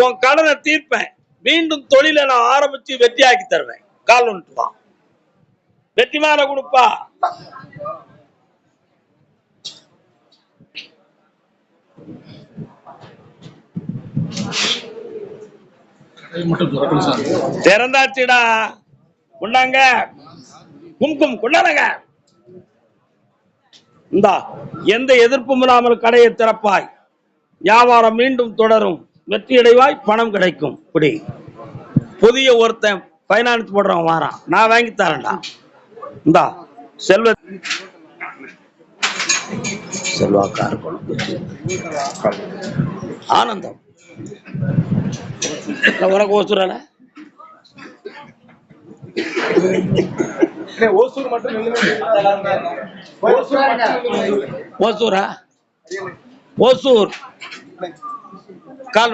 உன் கடனை தீர்ப்பேன், மீண்டும் தொழிலை நான் ஆரம்பிச்சு வெற்றியாக்கி தருவேன். கால் வந்துட்டு வா, வெற்றி மாலை கொடுப்பா. திறந்தாச்சுடா, கொண்டாங்க கும்கும் கொண்டாடுங்க. இந்தா, எந்த எதிர்ப்பும் இல்லாமல் கடையை திறப்பாய், வியாபாரம் மீண்டும் தொடரும், வெற்றியடைவாய், பணம் கிடைக்கும். இப்படி புதிய ஒருத்தன் பைனான்ஸ் போடுறவன் வாரான், நான் வாங்கி தரேன்டா. இந்தா செல்வ செல்வாக்கா இருக்கணும், ஆனந்தம். உனக்கு ஓசுறால ஓசூரா, ஓசூர் கால்